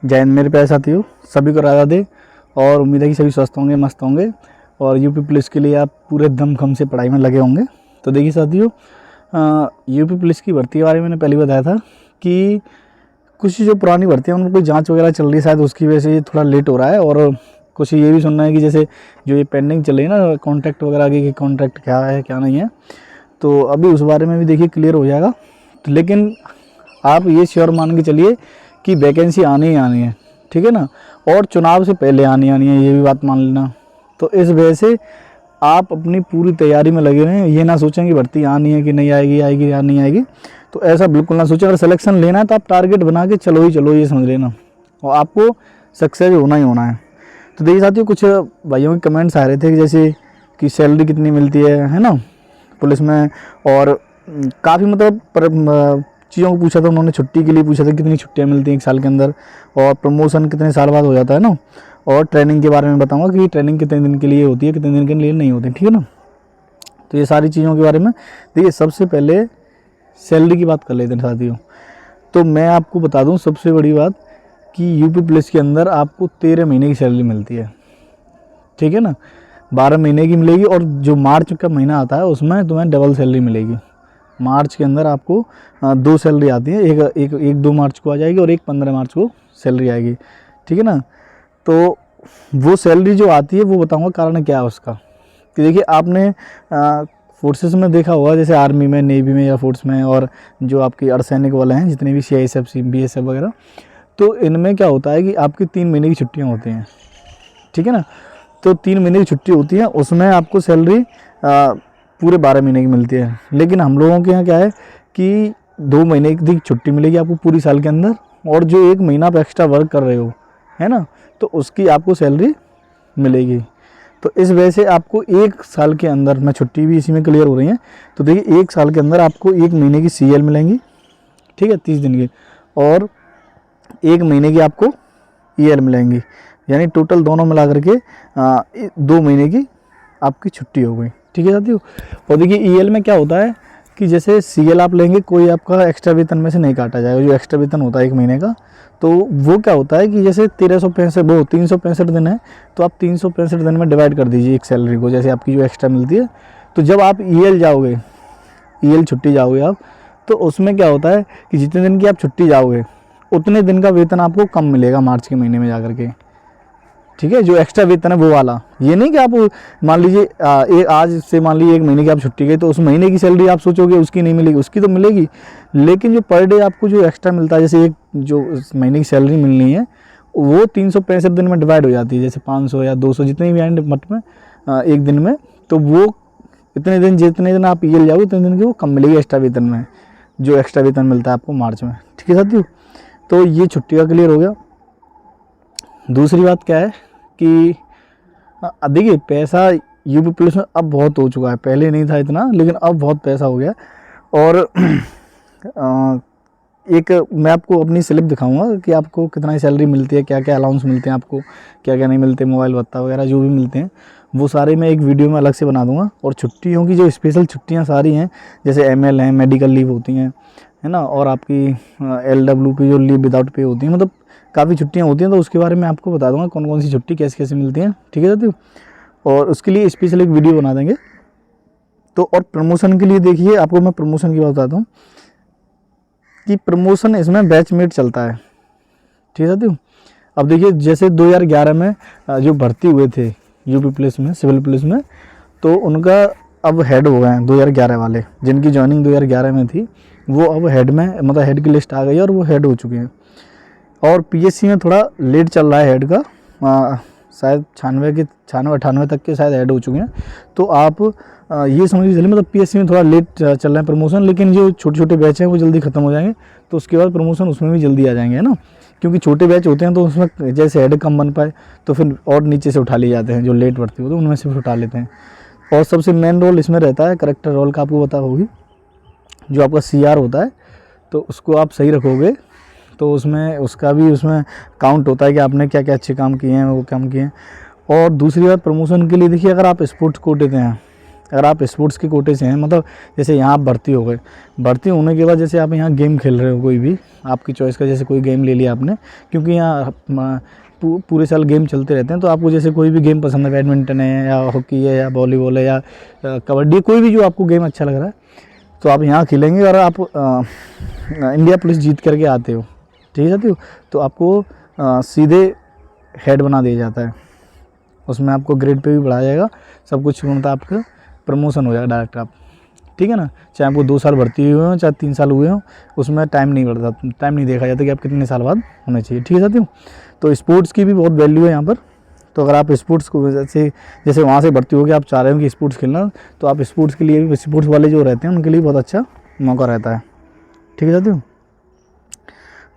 जय हिंद मेरे प्यारे साथियों, सभी को राधा दे और उम्मीद है कि सभी स्वस्थ होंगे, मस्त होंगे और यूपी पुलिस के लिए आप पूरे दमखम से पढ़ाई में लगे होंगे। तो देखिए साथियों, यूपी पुलिस की भर्ती के बारे में मैंने पहले बताया था कि कुछ जो पुरानी भर्तियाँ उनको कोई जांच वगैरह चल रही है, शायद उसकी वजह से ये थोड़ा लेट हो रहा है। और कुछ ये भी सुनना है कि जैसे जो ये पेंडिंग चल रही है ना कॉन्ट्रैक्ट वगैरह आगे कि कॉन्ट्रैक्ट क्या है क्या नहीं है, तो अभी उस बारे में भी देखिए क्लियर हो जाएगा। तो लेकिन आप ये श्योर मान के चलिए कि वैकेंसी आनी ही आनी है, ठीक है ना, और चुनाव से पहले आनी है, ये भी बात मान लेना। तो इस वजह से आप अपनी पूरी तैयारी में लगे रहें, ये ना सोचें कि भर्ती आनी है कि नहीं आएगी, आएगी या नहीं आएगी, तो ऐसा बिल्कुल ना सोचें। अगर सिलेक्शन लेना है तो आप टारगेट बना के चलो ही चलो, ये समझ लेना, और आपको सक्सेस होना ही होना है। तो देखिए साथियों, कुछ भाइयों के कमेंट्स आ रहे थे कि जैसे कि सैलरी कितनी मिलती है ना पुलिस में, और काफ़ी मतलब चीज़ों को पूछा था उन्होंने। छुट्टी के लिए पूछा था कितनी छुट्टियां मिलती हैं एक साल के अंदर, और प्रमोशन कितने साल बाद हो जाता है ना, और ट्रेनिंग के बारे में बताऊंगा कि ट्रेनिंग कितने दिन के लिए होती है, कितने दिन के लिए नहीं होती, ठीक है ना। तो ये सारी चीज़ों के बारे में देखिए, सबसे पहले सैलरी की बात कर लेते हैं साथियों। तो मैं आपको बता दूँ सबसे बड़ी बात कि यूपी पुलिस के अंदर आपको 13 महीने की सैलरी मिलती है, ठीक है ना। 12 महीने की मिलेगी, और जो मार्च का महीना आता है उसमें तुम्हें डबल सैलरी मिलेगी। मार्च के अंदर आपको 2 सैलरी आती है, एक 2 मार्च को आ जाएगी और एक 15 मार्च को सैलरी आएगी, ठीक है ना। तो वो सैलरी जो आती है वो बताऊंगा कारण क्या है उसका। कि देखिए आपने फोर्सेस में देखा होगा, जैसे आर्मी में, नेवी में, एयरफोर्स में, और जो आपके अर्धसैनिक वाले हैं जितने भी CISF BSF वगैरह, तो इनमें क्या होता है कि आपकी 3 महीने की छुट्टियाँ होती हैं, ठीक है ना। तो 3 महीने की छुट्टी होती है, उसमें आपको सैलरी पूरे 12 महीने की मिलती है। लेकिन हम लोगों के यहाँ क्या है कि 2 महीने की छुट्टी मिलेगी आपको पूरी साल के अंदर, और जो 1 महीना आप एक्स्ट्रा वर्क कर रहे हो, है ना, तो उसकी आपको सैलरी मिलेगी। तो इस वजह से आपको 1 साल के अंदर, मैं छुट्टी भी इसी में क्लियर हो रही है, तो देखिए 1 साल के अंदर आपको 1 महीने की CL मिलेंगी, ठीक है, 30 दिन की, और 1 महीने की आपको EL मिलेंगी, यानी टोटल दोनों मिला करके 2 महीने की आपकी छुट्टी हो गई, ठीक है साथियों। और देखिए EL में क्या होता है कि जैसे CL आप लेंगे, कोई आपका एक्स्ट्रा वेतन में से नहीं काटा जाएगा। जो एक्स्ट्रा वेतन होता है 1 महीने का, तो वो क्या होता है कि जैसे 365 दिन है, तो आप 365 दिन में डिवाइड कर दीजिए एक सैलरी को, जैसे आपकी जो एक्स्ट्रा मिलती है। तो जब आप EL जाओगे, EL छुट्टी जाओगे आप, तो उसमें क्या होता है कि जितने दिन की आप छुट्टी जाओगे उतने दिन का वेतन आपको कम मिलेगा मार्च के महीने में जा करके, ठीक है। जो एक्स्ट्रा वेतन है वो वाला, ये नहीं कि आप मान लीजिए आज से मान लीजिए 1 महीने की आप छुट्टी गई, तो उस महीने की सैलरी आप सोचोगे उसकी नहीं मिलेगी, उसकी तो मिलेगी, लेकिन जो पर डे आपको जो एक्स्ट्रा मिलता है, जैसे एक जो महीने की सैलरी मिलनी है वो 365 दिन में डिवाइड हो जाती है, जैसे 500 या 200 जितने भी आएंगे मत में एक दिन में, तो वो जितने दिन आप EL जाओगे उतने दिन की वो कम मिलेगी एक्स्ट्रा वेतन में, जो एक्स्ट्रा वेतन मिलता है आपको मार्च में, ठीक है साथियों। तो ये छुट्टी का क्लियर हो गया। दूसरी बात क्या है कि देखिए पैसा यूपी पुलिस में अब बहुत हो चुका है, पहले नहीं था इतना, लेकिन अब बहुत पैसा हो गया। और एक मैं आपको अपनी स्लिप दिखाऊंगा कि आपको कितना सैलरी मिलती है, क्या क्या अलाउंस मिलते हैं आपको, क्या क्या नहीं मिलते, मोबाइल भत्ता वगैरह जो भी मिलते हैं, वो सारे मैं एक वीडियो में अलग से बना दूंगा। और छुट्टियों की जो स्पेशल छुट्टियां सारी हैं, जैसे ML हैं, मेडिकल लीव होती हैं, है ना, और आपकी LWP जो लीव विदाउट पे होती है, मतलब काफ़ी छुट्टियां होती हैं, तो उसके बारे में आपको बता दूंगा कौन कौन सी छुट्टी कैसे कैसे मिलती हैं, ठीक है साथियों। और उसके लिए स्पेशल एक वीडियो बना देंगे। तो और प्रमोशन के लिए देखिए, आपको मैं प्रमोशन की बात बताता हूँ कि प्रमोशन इसमें बैचमेट चलता है, ठीक है साथियों। अब देखिए जैसे 2011 में जो भर्ती हुए थे यूपी पुलिस में, सिविल पुलिस में, तो उनका अब हेड हो गए हैं 2011 वाले, जिनकी ज्वाइनिंग 2011 में थी, वो अब हेड में, मतलब हेड की लिस्ट आ गई है और वो हेड हो चुके हैं। और PSC में थोड़ा लेट चल रहा है हेड का, शायद 96 तक के शायद ऐड हो चुके हैं। तो आप ये समझ के चलिए, मतलब PSC में थोड़ा लेट चल रहा है प्रमोशन, लेकिन जो छोटे छोटे बैच हैं वो जल्दी ख़त्म हो जाएंगे, तो उसके बाद प्रमोशन उसमें भी जल्दी आ जाएंगे, है ना। क्योंकि छोटे बैच होते हैं तो उसमें जैसे हेड कम बन पाए तो फिर और नीचे से उठा लिए जाते हैं, जो लेट भर्ती होते हैं उनमें से उठा लेते हैं। और सबसे मेन रोल इसमें रहता है करेक्टर रोल का, आपको पता होगी, जो आपका CR होता है, तो उसको आप सही रखोगे तो उसमें उसका भी उसमें काउंट होता है कि आपने क्या क्या अच्छे काम किए हैं, वो काम किए हैं। और दूसरी बात प्रमोशन के लिए देखिए, अगर आप स्पोर्ट्स कोटे से हैं अगर आप स्पोर्ट्स के कोटे से हैं, मतलब जैसे यहाँ आप भर्ती हो गए, भर्ती होने के बाद जैसे आप यहाँ गेम खेल रहे हो, कोई भी आपकी चॉइस का, जैसे कोई गेम ले लिया आपने, क्योंकि यहाँ पूरे साल गेम चलते रहते हैं, तो आपको जैसे कोई भी गेम पसंद है, बैडमिंटन है या हॉकी है या वॉलीबॉल है या कबड्डी, कोई भी जो आपको गेम अच्छा लग रहा है, तो आप यहाँ खेलेंगे और आप इंडिया पुलिस जीत करके आते हो, ठीक है साथियों, तो आपको सीधे हेड बना दिया जाता है, उसमें आपको ग्रेड पे भी बढ़ाया जाएगा, सब कुछ मतलब आपका प्रमोशन हो जाएगा डायरेक्ट आप, ठीक है ना। चाहे आपको 2 साल भर्ती हुए हो चाहे 3 साल हुए हो, उसमें टाइम नहीं बढ़ता, टाइम नहीं देखा जाता कि आप कितने साल बाद होने चाहिए, ठीक है साथियों। तो स्पोर्ट्स की भी बहुत वैल्यू है यहाँ पर। तो अगर आप स्पोर्ट्स को जैसे वहाँ से भर्ती हो गए, आप चाह रहे हो कि स्पोर्ट्स खेलना, तो आप स्पोर्ट्स के लिए भी, स्पोर्ट्स वाले जो रहते हैं उनके लिए बहुत अच्छा मौका रहता है, ठीक है साथियों।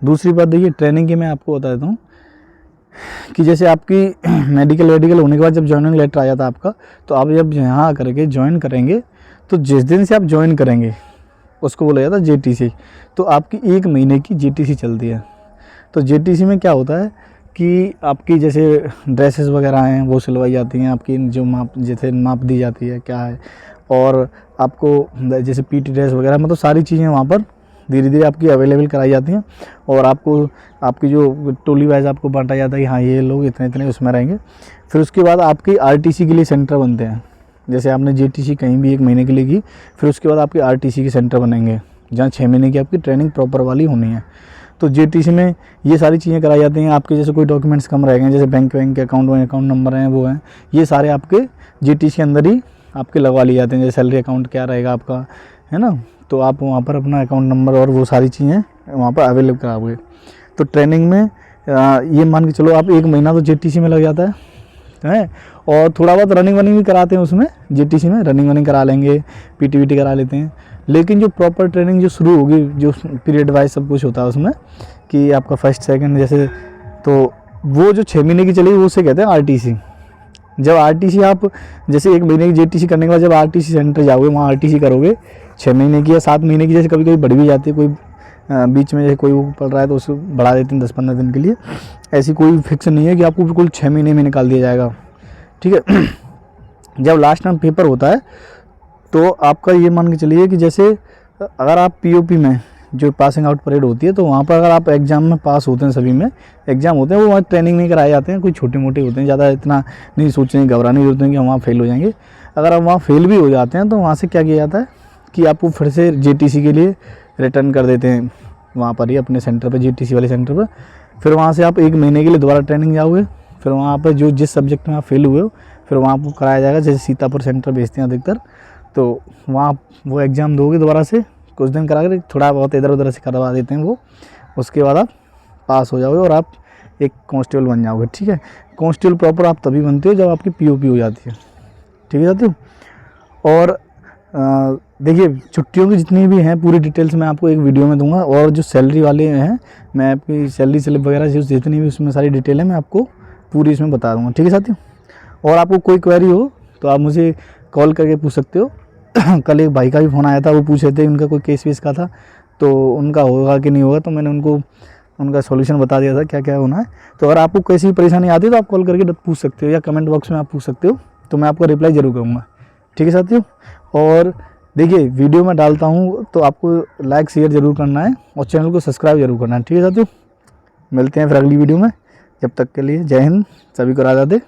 दूसरी बात देखिए, ट्रेनिंग की मैं आपको बता देता हूँ कि जैसे आपकी मेडिकल होने के बाद जब ज्वाइनिंग लेटर आ जाता है आपका, तो आप जब यहाँ आकर के ज्वाइन करेंगे, तो जिस दिन से आप ज्वाइन करेंगे उसको बोला जाता है JTC। तो आपकी 1 महीने की JTC चलती है। तो JTC में क्या होता है कि आपकी जैसे ड्रेसेस वगैरह हैं वो सिलवाई जाती हैं, आपकी जो माप जैसे माप दी जाती है क्या है, और आपको जैसे PT ड्रेस वगैरह, मतलब सारी चीज़ें वहाँ पर धीरे धीरे आपकी अवेलेबल कराई जाती हैं, और आपको आपकी जो टोली वाइज आपको बांटा जाता है कि हाँ ये लोग इतने इतने उसमें रहेंगे। फिर उसके बाद आपकी RTC के लिए सेंटर बनते हैं, जैसे आपने JTC कहीं भी 1 महीने के लिए की, फिर उसके बाद आपके RTC के सेंटर बनेंगे, जहाँ 6 महीने की आपकी ट्रेनिंग प्रॉपर वाली होनी है। तो JTC में ये सारी चीज़ें कराई जाती हैं। आपके जैसे कोई डॉक्यूमेंट्स कम रह गए, जैसे बैंक के अकाउंट नंबर हैं वो हैं, ये सारे आपके JTC के अंदर ही आपके लगवा लिए जाते हैं। जैसे सैलरी अकाउंट क्या रहेगा आपका, है ना, तो आप वहाँ पर अपना अकाउंट नंबर और वो सारी चीज़ें वहाँ पर अवेलेबल कराओगे। तो ट्रेनिंग में ये मान के चलो आप 1 महीना तो JTC में लग जाता है, और थोड़ा बहुत रनिंग वनिंग भी कराते हैं उसमें, JTC में रनिंग वनिंग करा लेंगे, PT करा लेते हैं। लेकिन जो प्रॉपर ट्रेनिंग जो शुरू होगी, जो पीरियड वाइज सब कुछ होता है उसमें, कि आपका फर्स्ट सेकंड जैसे, तो वो जो 6 महीने की चलेगी वो उसे कहते हैं RTC। जब RTC आप जैसे 1 महीने की JTC करने के बाद जब RTC सेंटर जाओगे, वहाँ RTC करोगे 6 महीने की या 7 महीने की, जैसे कभी कभी बढ़ भी जाती है, कोई बीच में जैसे कोई वो पड़ रहा है तो उसको बढ़ा देते हैं 10-15 दिन के लिए। ऐसी कोई फिक्स नहीं है कि आपको बिल्कुल 6 महीने में निकाल दिया जाएगा, ठीक है। जब लास्ट टाइम पेपर होता है तो आपका ये मान के चलिए कि जैसे अगर आप POP में जो पासिंग आउट परेड होती है, तो वहाँ पर अगर आप एग्ज़ाम में पास होते हैं, सभी में एग्ज़ाम होते हैं, वो वहाँ ट्रेनिंग नहीं कराए जाते हैं, कोई छोटे मोटे होते हैं, ज़्यादा इतना नहीं सोचने घबराने की जरूरत नहीं कि हम वहाँ फेल हो जाएंगे। अगर आप वहाँ फेल भी हो जाते हैं तो वहाँ से क्या किया जाता है कि आपको फिर से JTC के लिए रिटर्न कर देते हैं, वहाँ पर ही अपने सेंटर पर, JTC वाले सेंटर पर। फिर वहाँ से आप 1 महीने के लिए दोबारा ट्रेनिंग जाओगे, फिर वहाँ पर जो जिस सब्जेक्ट में आप फेल हुए हो, फिर वहाँ आपको कराया जाएगा। जैसे सीतापुर सेंटर भेजते हैं अधिकतर, तो वहाँ वो एग्ज़ाम दोगे दोबारा से, कुछ दिन करा कर थोड़ा बहुत इधर उधर से करवा देते हैं वो, उसके बाद आप पास हो जाओगे और आप एक कांस्टेबल बन जाओगे, ठीक है। कांस्टेबल प्रॉपर आप तभी बनते हो जब आपकी POP हो जाती है, ठीक है साथियों। और देखिए, छुट्टियों की जितनी भी हैं पूरी डिटेल्स मैं आपको एक वीडियो में दूंगा, और जो सैलरी वाले हैं मैं आपकी सैलरी स्लिप वगैरह जो जितनी भी उसमें सारी डिटेल है मैं आपको पूरी इसमें बता दूंगा, ठीक है साथियों। और आपको कोई क्वेरी हो तो आप मुझे कॉल करके पूछ सकते हो। कल एक भाई का भी फ़ोन आया था, वो पूछ रहे थे उनका कोई केस वेस का था, तो उनका होगा कि नहीं होगा, तो मैंने उनको उनका सॉल्यूशन बता दिया था क्या क्या होना है। तो अगर आपको कैसी परेशानी आती है तो आप कॉल करके पूछ सकते हो, या कमेंट बॉक्स में आप पूछ सकते हो, तो मैं आपको रिप्लाई ज़रूर करूँगा, ठीक है साथियों। और देखिए, वीडियो में डालता हूँ तो आपको लाइक शेयर ज़रूर करना है, और चैनल को सब्सक्राइब जरूर करना है, ठीक है साथियों। मिलते हैं फिर अगली वीडियो में, जब तक के लिए जय हिंद, सभी को राधे राधे।